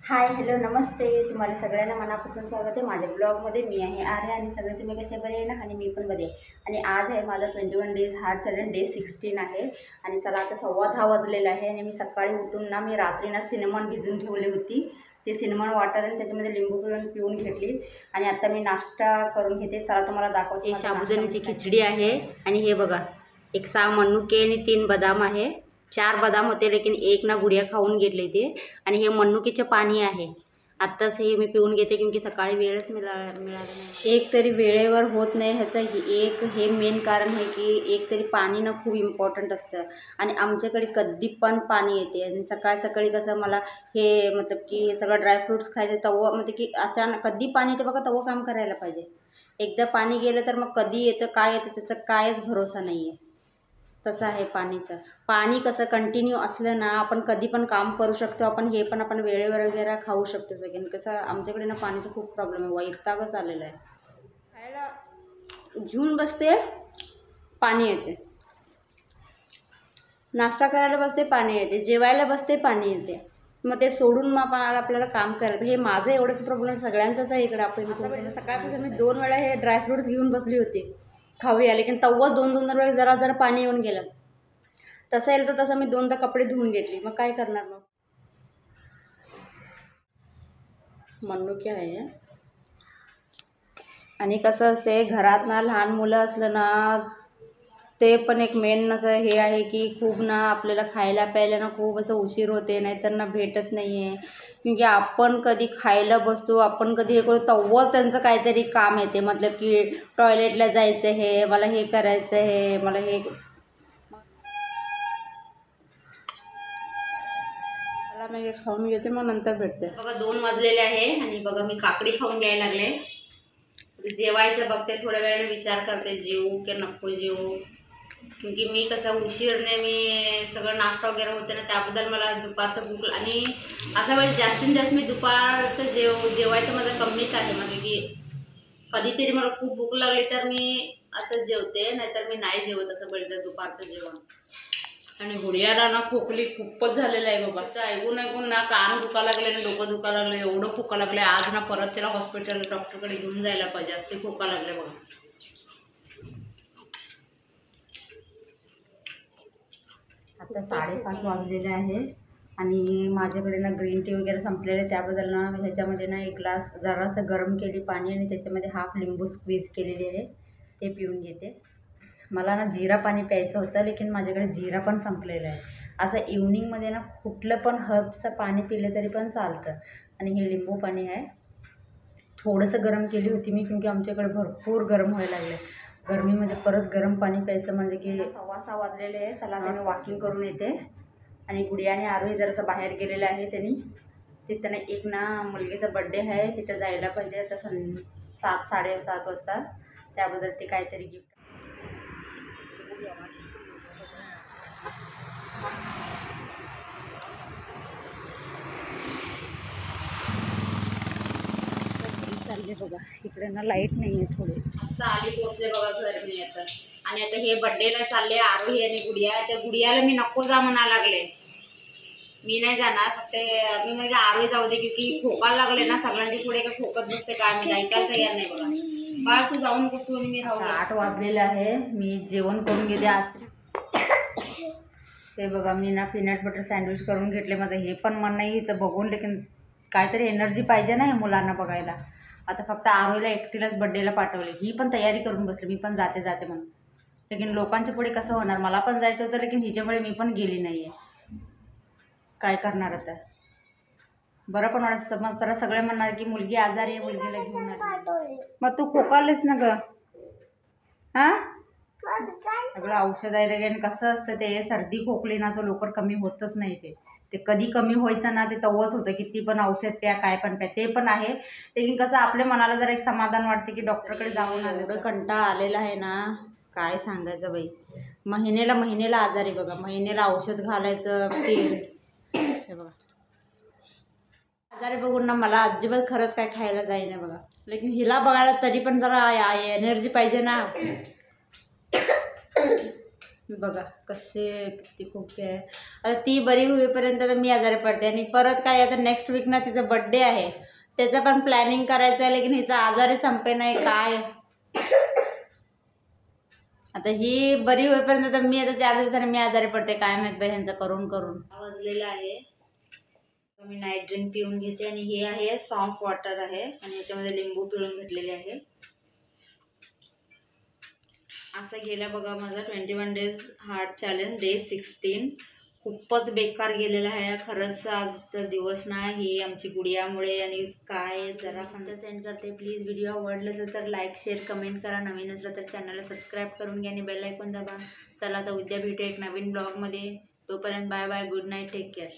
Hi hello नमस्ते, तुम्हाला सगळ्यांना मनापासून स्वागत आहे माझ्या ब्लॉगमध्ये. मी आहे आर्या आणि सगळे तुम्ही कसे बरे आहे ना. आणि मी पण बरे आहे. आणि आज आहे माझा 21 डेज हार्ट चॅलेंज डे 16 आहे. आणि चला आता 10:15 वाजलेलं आहे. आणि मी सकाळी उठून ना मी रात्री ना सिनेमन भिजून ठेवली होती. ते सिनेमन वॉटर आणि त्याच्यामध्ये लिंबू पिळून घेतली. आणि आता मी नाश्ता करून घेते. चला तुम्हाला दाखवते. साबुदाण्याची खिचडी आहे. आणि हे बघा, एक 6 मनुके आणि 3 बदाम आहे. 4 बदाम होते लेकिन एक ना गुडिया खाऊन घेतले ते. आणि हे मनुकीचं पाणी आहे. आत्ताच हे मी पिऊन घेते क्योंकि सकाळी वेळच मिळाला नाही. एक तरी वेळेवर होत नाही ह्याचं हे मेन कारण आहे की एक तरी पाणी ना खूप इम्पॉर्टंट असतं. आणि आमच्याकडे कधी पण पाणी येते. आणि सकाळी कसं मला हे मतलब की हे सगळं ड्रायफ्रूट्स खायचं तवं म्हणजे की अचानक कधी पाणी येतं बघा, तवं काम करायला पाहिजे. एकदा पाणी गेलं तर मग कधी येतं काय येतं त्याचा कायच भरोसा नाही आहे. तसं आहे पाणीचं. पाणी कसं कंटिन्यू असलं ना आपण कधी पण काम करू शकतो. आपण वेळेवर वगैरे खाऊ शकतो सगळ्यांनी. कसं आमच्याकडे ना पाण्याचा खूप प्रॉब्लेम आहे. वैतागच आलेला आहे. खायला घेऊन बसते पाणी येते, नाश्ता करायला बसते पाणी येते, जेवायला बसते पाणी येते. मग ते सोडून मग आपल्याला काम करायला. हे माझं एवढंच प्रॉब्लेम सगळ्यांचाच आहे इकडे. आपण सकाळपासून मी 2 वेळा हे ड्रायफ्रुट्स घेऊन बसली होती खाऊया, लेकिन तव्वाच 2-2 वेळा जरा पाणी येऊन गेलं. तसं येईल तर तसं मी 2दा कपडे धुवून घेतली. मग काय करणार मग. मनुके आहे. आणि कसं असते घरात ना लहान मुलं असलं ना ते पण एक मेन असं हे आहे की खूप ना आपल्याला खायला प्यायला ना खूप असं उशीर होते, नाहीतर ना भेटत नाही आहे. क्योंकि आपण कधी खायला बसतो, आपण कधी हे करू तेव्हाच त्यांचं काहीतरी काम येते. मतलब की टॉयलेटला जायचं आहे, मला हे करायचं आहे, मला हे मी खाऊन घेते मग नंतर भेटते. बघा 2 वाजलेले आहे. आणि बघा मी काकडी खाऊन घ्यायला लागले. जेवायचं बघते, थोड्या वेळाने विचार करते जेवू की नको जेवू. क्योंकि मी कसं उशीरने मी सगळं नाश्ता वगैरे होते ना, त्याबद्दल मला दुपारचं भूक. आणि असा वेळ जास्तीत जास्त मी दुपारचं जेवायचं माझं कमीच आहे. म्हणजे की कधीतरी मला खूप भूक लागली तर मी असं जेवते, नाहीतर मी नाही जेवत असं वेळेचं दुपारचं जेवण. आणि गुडियाला ना खोकली खूपच झालेलं आहे बाबा. ऐकून ना कान दुखा लागले ना डोकं दुखा लागलं, एवढं खोका लागलं. आज ना परत त्याला हॉस्पिटल डॉक्टरकडे घेऊन जायला पाहिजे, असे खोका लागले बघा. आता 5:30 वाजलेले आहे. आणि माझ्याकडे ना ग्रीन टी वगैरे संपलेले. त्याबद्दल ना ह्याच्यामध्ये ना 1 ग्लास जरासं गरम केली पाणी आणि त्याच्यामध्ये हाफ लिंबू स्क्वीज केलेली आहे, ते पिऊन घेते. मला ना जिरा पाणी प्यायचं होतं, लेकिन माझ्याकडे जिरा पण संपलेलं आहे. असं इव्हनिंगमध्ये ना कुठलं पण हर्बचं पाणी पिलं तरी पण चालतं. आणि हे लिंबू पाणी आहे. थोडंसं गरम केली होती मी क्योंकि आमच्याकडे भरपूर गरम व्हायला लागले. गरमीमध्ये परत गरम पाणी प्यायचं म्हणजे की 6:15 वाजलेले आहे. चला आता मी वॉकिंग करून येते. आणि गुडिया आणि आरोही जरासं बाहेर गेलेलं आहे त्यांनी. तिथं ना एक ना मुलगीचा बड्डे आहे, तिथं जायला पाहिजे. आता 7-7:30 वाजता. त्याबद्दल ते काहीतरी गिफ्ट. चालले बघा, इकडे ना लाईट नाही आहे थोडी. मस्त आली पोचले बघा घर मी आता. आणि आता हे बड्डेला चालले आरोही आणि गुडिया. त्या गुडियाला मी नको जा म्हणा लागले, मी नाही जाणार. फक्त मी म्हणजे आरोही जाऊ दे क्योंकि खोका लागले ना सगळ्यांची. पुढे काय खोकत बसते काय मी ऐकायला तयार नाही बघा. बाळ तू जाऊ नकोस, तू आणि मी राहू. 8 वाजलेले आहे. मी जेवण करून घेते. ते बघा मी ना पीनट बटर सँडविच करून घेतले. माझं हे पण मन नाही हिचं बघून, लेकिन काहीतरी एनर्जी पाहिजे ना हे मुलांना बघायला. आता फक्त आरोहीला एकटीलाच बड्डेला पाठवले. ही पण तयारी करून बसली, मी पण जाते म्हणून. लेकिन लोकांच्या पुढे कसं होणार, मला पण जायचं होतं लेकिन हिच्यामुळे मी पण गेली नाही आहे. काय करणार आता. बरं पण वाटतं. मग परत सगळे म्हणणार की मुलगी आजारी आहे, मुलगीला घेऊन आली. मग तू खोकालेस ना ग. हां सगळं औषध आहे वगैरे. कसं असतं ते सर्दी खोकली ना तो लवकर कमी होतच नाही. ते कधी कमी व्हायचं ना ते तवच होतं. किती पण औषध प्या काय पण प्या ते पण आहे. लेकिन कसं आपल्या मनाला जरा एक समाधान वाटते की डॉक्टरकडे जाऊन आलं. एवढं कंटाळा आलेला आहे ना काय सांगायचं बाई. महिन्याला आजारी बघा, महिन्याला औषध घालायचं तेल. हे बघा आजारी बघून ना मला अजिबात खरंच काय खायला जाईना बघा. लेकिन हिला बघायला तरी पण जरा एनर्जी पाहिजे ना. बघा कसे किती खूप आहे. आता ती बरी होईपर्यंत तर मी आजारी पडते आणि परत काय आता नेक्स्ट वीक ना तिचा बड्डे आहे, त्याचं पण प्लॅनिंग करायचं आहे. लेकिन हिचा आजारी संपे नाही काय. आता ही बरी होईपर्यंत तर मी आता 4 दिवसांनी मी आजारी पडते काय माहीत बाई ह्यांचं करून करून. वाजलेलं आहे, मी नाईट ड्रिंक पिऊन घेते आणि हे आहे सॉफ्ट वॉटर आहे आणि याच्यामध्ये लिंबू पिळून घेतलेले आहे. असं गेलं बघा माझा 21 डेज हार्ट चॅलेंज डे 16. खूपच बेकार गेलेला आहे खरंच. आजचा दिवस नाही ही आमची गुडियामुळे आणि काय जरा पण सेंड करते. प्लीज व्हिडिओ आवडलं असेल तर लाईक शेअर कमेंट करा. नवीन असलं तर चॅनलला सबस्क्राईब करून घ्या आणि बेल आयकॉन दाबा. चला आता उद्या भेटू एक नवीन ब्लॉगमध्ये. तोपर्यंत bye bye, good night, take care.